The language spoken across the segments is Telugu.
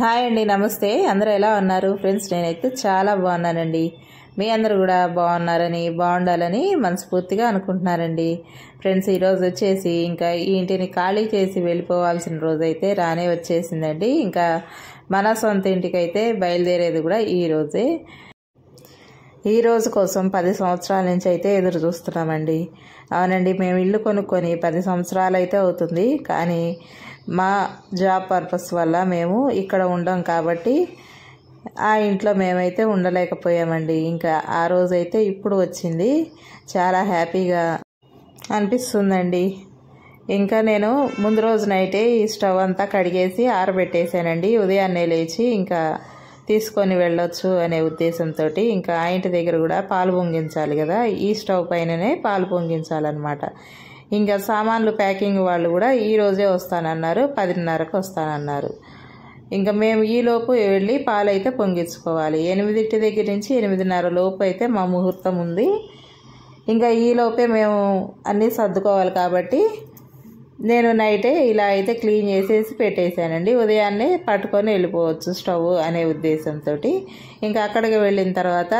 హాయ్ అండి, నమస్తే. అందరూ ఎలా ఉన్నారు ఫ్రెండ్స్? నేనైతే చాలా బాగున్నానండి. మీ అందరూ కూడా బాగున్నారని, బాగుండాలని మనస్ఫూర్తిగా అనుకుంటున్నారండి. ఫ్రెండ్స్, ఈరోజు వచ్చేసి ఇంకా ఈ ఇంటిని ఖాళీ చేసి వెళ్ళిపోవాల్సిన రోజు అయితే రానే వచ్చేసిందండి. ఇంకా మన సొంత ఇంటికి అయితే బయలుదేరేది కూడా ఈ రోజే. ఈ రోజు కోసం 10 సంవత్సరాల నుంచి అయితే ఎదురు చూస్తున్నామండి. అవునండి, మేము ఇల్లు కొనుక్కొని 10 సంవత్సరాలు అయితే అవుతుంది. కానీ మా జాబ్ పర్పస్ వల్ల మేము ఇక్కడ ఉండం కాబట్టి ఆ ఇంట్లో మేమైతే ఉండలేకపోయామండి. ఇంకా ఆ రోజైతే ఇప్పుడు వచ్చింది. చాలా హ్యాపీగా అనిపిస్తుందండి. ఇంకా నేను ముందు రోజు నైటే ఈ స్టవ్ అంతా కడిగేసి ఆరబెట్టేసానండి. ఉదయాన్నే లేచి ఇంకా తీసుకొని వెళ్ళొచ్చు అనే ఉద్దేశంతో ఇంకా ఆ ఇంటి దగ్గర కూడా పాలు పొంగించాలి కదా, ఈ స్టవ్ పైననే పాలు పొంగించాలన్నమాట. ఇంకా సామాన్లు ప్యాకింగ్ వాళ్ళు కూడా ఈ రోజే వస్తానన్నారు, 10:30కు వస్తానన్నారు. ఇంకా మేము ఈలోపు వెళ్ళి పాలు అయితే పొంగించుకోవాలి. 8 దగ్గర నుంచి 8:30 లోపు అయితే మా ముహూర్తం ఉంది. ఇంకా ఈలోపే మేము అన్నీ సర్దుకోవాలి కాబట్టి నేను నైటే ఇలా అయితే క్లీన్ చేసేసి పెట్టేశానండి. ఉదయాన్నే పట్టుకొని వెళ్ళిపోవచ్చు స్టవ్ అనే ఉద్దేశంతో. ఇంకా అక్కడికి వెళ్ళిన తర్వాత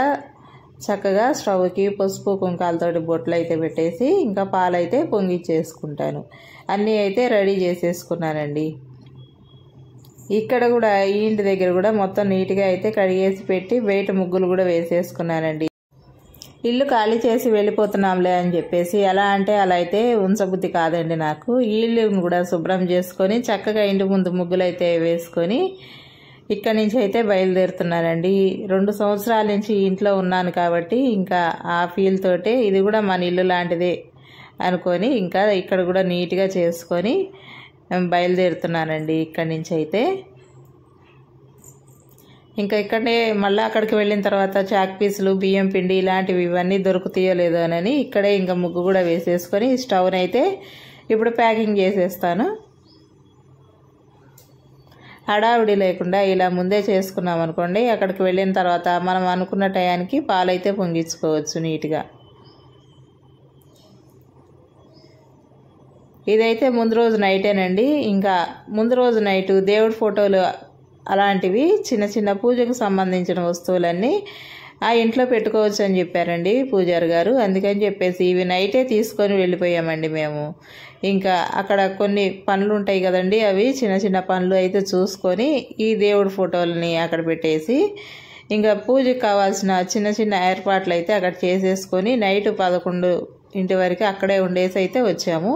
చక్కగా స్టవ్కి పసుపు కుంకాలతోటి బొట్లు అయితే పెట్టేసి ఇంకా పాలైతే పొంగిచ్చేసుకుంటాను. అన్నీ అయితే రెడీ చేసేసుకున్నానండి. ఇక్కడ కూడా ఈ ఇంటి దగ్గర కూడా మొత్తం నీట్గా అయితే కడిగేసి పెట్టి బయట ముగ్గులు కూడా వేసేసుకున్నానండి. ఇల్లు ఖాళీ చేసి వెళ్ళిపోతున్నాంలే అని చెప్పేసి ఎలా అంటే అలా అయితే ఉంచబుద్ధి కాదండి నాకు. ఈ ఇల్లును కూడా శుభ్రం చేసుకొని చక్కగా ఇంటి ముందు ముగ్గులు అయితే వేసుకొని ఇక్కడి నుంచి అయితే బయలుదేరుతున్నానండి. 2 సంవత్సరాల నుంచి ఇంట్లో ఉన్నాను కాబట్టి ఇంకా ఆ ఫీల్ తోటే ఇది కూడా మన ఇల్లు లాంటిదే అనుకొని ఇంకా ఇక్కడ కూడా నీట్గా చేసుకొని బయలుదేరుతున్నానండి ఇక్కడి నుంచి అయితే. ఇంకా ఇక్కడనే మళ్ళీ అక్కడికి వెళ్ళిన తర్వాత చాక్ పీసులు, బియ్యం పిండి ఇలాంటివి ఇవన్నీ దొరుకుతాయో లేదో అని ఇక్కడే ఇంకా ముగ్గు కూడా వేసేసుకొని స్టవ్ని అయితే ఇప్పుడు ప్యాకింగ్ చేసేస్తాను. హడావిడి లేకుండా ఇలా ముందే చేసుకున్నాం అనుకోండి, అక్కడికి వెళ్ళిన తర్వాత మనం అనుకున్న టయానికి పాలైతే పొంగించుకోవచ్చు నీట్గా. ఇదైతే ముందు రోజు నైటేనండి. ఇంకా ముందు రోజు నైటు దేవుడి ఫోటోలు అలాంటివి చిన్న చిన్న పూజకు సంబంధించిన వస్తువులన్నీ ఆ ఇంట్లో పెట్టుకోవచ్చు అని చెప్పారండి పూజారి గారు. అందుకని చెప్పేసి ఇవి నైటే తీసుకొని వెళ్ళిపోయామండి మేము. ఇంకా అక్కడ కొన్ని పనులు ఉంటాయి కదండి, అవి చిన్న చిన్న పనులు అయితే చూసుకొని ఈ దేవుడి ఫోటోలని అక్కడ పెట్టేసి ఇంకా పూజకు కావాల్సిన చిన్న చిన్న ఏర్పాట్లు అయితే అక్కడ చేసేసుకొని నైట్ 11 వరకు అక్కడే ఉండేసి అయితే వచ్చాము.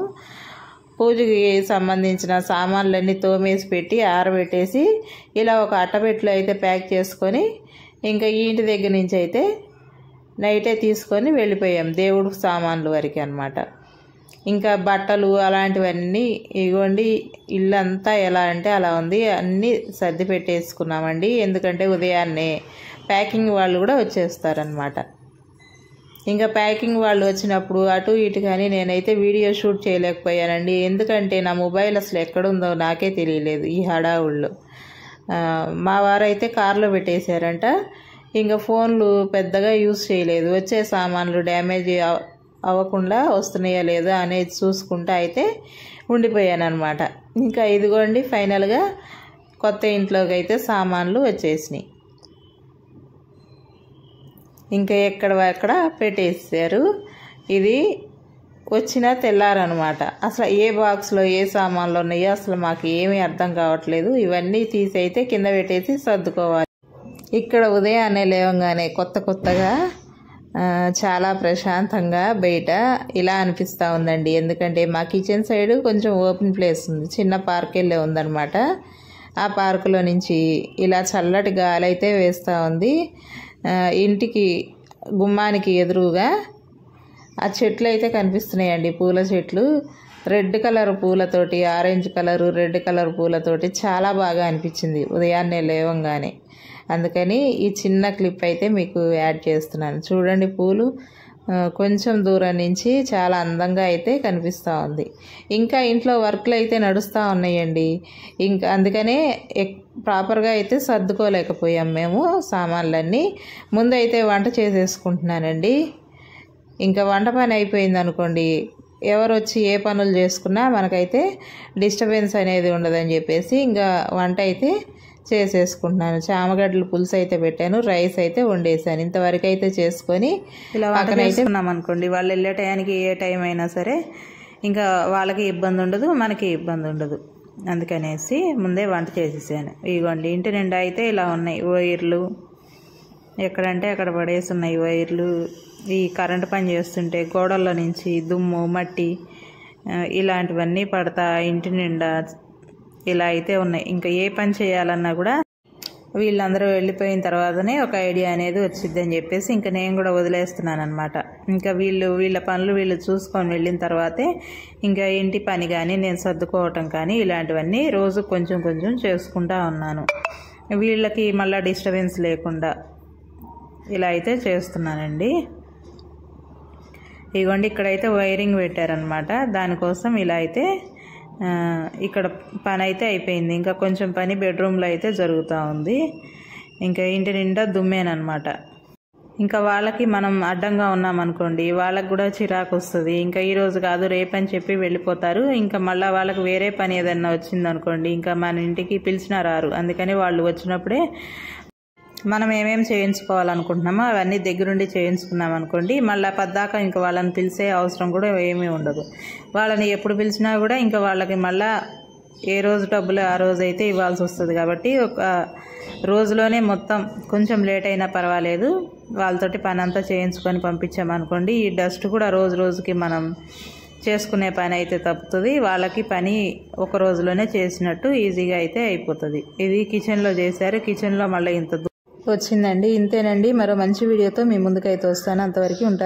పూజకి సంబంధించిన సామాన్లన్నీ తోమేసి పెట్టి ఆరబెట్టేసి ఇలా ఒక అట్టపెట్టెలో అయితే ప్యాక్ చేసుకొని ఇంకా ఈ ఇంటి దగ్గర నుంచి అయితే నైటే తీసుకొని వెళ్ళిపోయాం దేవుడు సామాన్లు వరకు అన్నమాట. ఇంకా బట్టలు అలాంటివన్నీ ఇగోండి, ఇల్లంతా ఎలా అంటే అలా ఉంది, అన్నీ సర్ది పెట్టేసుకున్నామండి. ఎందుకంటే ఉదయాన్నే ప్యాకింగ్ వాళ్ళు కూడా వచ్చేస్తారనమాట. ఇంకా ప్యాకింగ్ వాళ్ళు వచ్చినప్పుడు అటు ఇటు కానీ నేనైతే వీడియో షూట్ చేయలేకపోయానండి. ఎందుకంటే నా మొబైల్ అసలు ఎక్కడుందో నాకే తెలియలేదు ఈ హడావుల్లో. మా వారైతే కార్లో పెట్టేశారంట. ఇంకా ఫోన్లు పెద్దగా యూజ్ చేయలేదు. వచ్చే సామాన్లు డ్యామేజ్ అవ్వకుండా వస్తున్నాయా లేదా అనేది చూసుకుంటా అయితే ఉండిపోయాను అనమాట. ఇంకా ఇదిగోండి ఫైనల్గా కొత్త ఇంట్లోకి అయితే సామాన్లు వచ్చేసినాయి. ఇంకా ఎక్కడ పెట్టేసారు. ఇది వచ్చిన తెల్లారనమాట. అసలు ఏ బాక్స్లో ఏ సామాన్లు ఉన్నాయో అసలు మాకు ఏమీ అర్థం కావట్లేదు. ఇవన్నీ తీసి అయితే కింద పెట్టేసి సర్దుకోవాలి. ఇక్కడ ఉదయాన్నే లేవగానే కొత్తగా చాలా ప్రశాంతంగా బయట ఇలా అనిపిస్తూ ఉందండి. ఎందుకంటే మా కిచెన్ సైడ్ కొంచెం ఓపెన్ ప్లేస్ ఉంది, చిన్న పార్క్ వెళ్ళే ఉందన్నమాట. ఆ పార్కులో నుంచి ఇలా చల్లటి గాలి అయితే వేస్తూ ఉంది. ఇంటికి గుమ్మానికి ఎదురుగా ఆ చెట్లు అయితే కనిపిస్తున్నాయండి, పూల చెట్లు. రెడ్ కలర్ పూలతోటి, ఆరెంజ్ కలరు, రెడ్ కలర్ పూలతోటి చాలా బాగా అనిపించింది ఉదయాన్నే లేవంగానే. అందుకని ఈ చిన్న క్లిప్ అయితే మీకు యాడ్ చేస్తున్నాను. చూడండి, పూలు కొంచెం దూరం నుంచి చాలా అందంగా అయితే కనిపిస్తూ ఉంది. ఇంకా ఇంట్లో వర్క్లు అయితే నడుస్తూ ఉన్నాయండి. ఇంకా అందుకనే ప్రాపర్గా అయితే సర్దుకోలేకపోయాం మేము సామాన్లన్నీ. ముందైతే వంట చేసేసుకుంటున్నానండి. ఇంకా వంట పని అయిపోయింది అనుకోండి, ఎవరు వచ్చి ఏ పనులు చేసుకున్నా మనకైతే డిస్టర్బెన్స్ అనేది ఉండదని చెప్పేసి ఇంకా వంట అయితే చేసేసుకుంటున్నాను. చామగడ్డల పులుసు అయితే పెట్టాను, రైస్ అయితే వండేసాను. ఇంతవరకు అయితే చేసుకొని ఇలా పక్కన అయితే ఉన్నాం అనుకోండి, వాళ్ళు వెళ్ళే టయానికి ఏ టైం అయినా సరే ఇంకా వాళ్ళకి ఇబ్బంది ఉండదు, మనకి ఇబ్బంది ఉండదు. అందుకనేసి ముందే వంట చేసేసాను. ఇదిగోండి ఇంటి నిండా అయితే ఇలా ఉన్నాయి వైర్లు, ఎక్కడంటే అక్కడ పడేసి ఉన్నాయి వైర్లు. ఈ కరెంటు పని చేస్తుంటే గోడల్లో నుంచి దుమ్ము మట్టి ఇలాంటివన్నీ పడతా ఇంటి నిండా ఇలా అయితే ఉన్నాయి. ఇంకా ఏ పని చేయాలన్నా కూడా వీళ్ళందరూ వెళ్ళిపోయిన తర్వాతనే ఒక ఐడియా అనేది వచ్చిద్దని చెప్పేసి ఇంకా నేను కూడా వదిలేస్తున్నాను అనమాట. ఇంకా వీళ్ళ పనులు వీళ్ళు చూసుకొని వెళ్ళిన తర్వాతే ఇంకా ఇంటి పని కానీ నేను సర్దుకోవటం కానీ ఇలాంటివన్నీ రోజు కొంచెం కొంచెం చేసుకుంటా ఉన్నాను, వీళ్ళకి మళ్ళీ డిస్టర్బెన్స్ లేకుండా ఇలా అయితే చేస్తున్నానండి. ఇదిగోండి ఇక్కడైతే వైరింగ్ పెట్టారనమాట, దానికోసం ఇలా అయితే ఇక్కడ పని అయితే అయిపోయింది. ఇంకా కొంచెం పని బెడ్రూమ్లో అయితే జరుగుతూ ఉంది. ఇంకా ఇంటి నిండా దుమ్మేనమాట. ఇంకా వాళ్ళకి మనం అడ్డంగా ఉన్నామనుకోండి, వాళ్ళకి కూడా చిరాకు వస్తుంది. ఇంకా ఈరోజు కాదు రేపని చెప్పి వెళ్ళిపోతారు. ఇంకా మళ్ళీ వాళ్ళకి వేరే పని ఏదన్నా వచ్చిందనుకోండి, ఇంకా మన ఇంటికి పిలిచినా రారు. అందుకని వాళ్ళు వచ్చినప్పుడే మనం ఏమేమి చేయించుకోవాలనుకుంటున్నామో అవన్నీ దగ్గరుండి చేయించుకున్నాం అనుకోండి, మళ్ళీ పద్దాకా ఇంకా వాళ్ళని పిలిచే అవసరం కూడా ఏమీ ఉండదు. వాళ్ళని ఎప్పుడు పిలిచినా కూడా ఇంకా వాళ్ళకి మళ్ళీ ఏ రోజు డబ్బులు ఆ రోజు అయితే ఇవ్వాల్సి వస్తుంది. కాబట్టి ఒక రోజులోనే మొత్తం కొంచెం లేట్ అయినా పర్వాలేదు వాళ్ళతోటి పని అంతా చేయించుకొని పంపించామనుకోండి, ఈ డస్ట్ కూడా రోజు రోజుకి మనం చేసుకునే పని అయితే తప్పుతుంది. వాళ్ళకి పని ఒక రోజులోనే చేసినట్టు ఈజీగా అయితే అయిపోతుంది. ఇది కిచెన్లో చేశారు, కిచెన్లో మళ్ళీ ఇంత వచ్చిందండి. ఇంతేనండి, మరో మంచి వీడియోతో మీ ముందుకైతే వస్తాను. అంతవరకు ఉంటాను.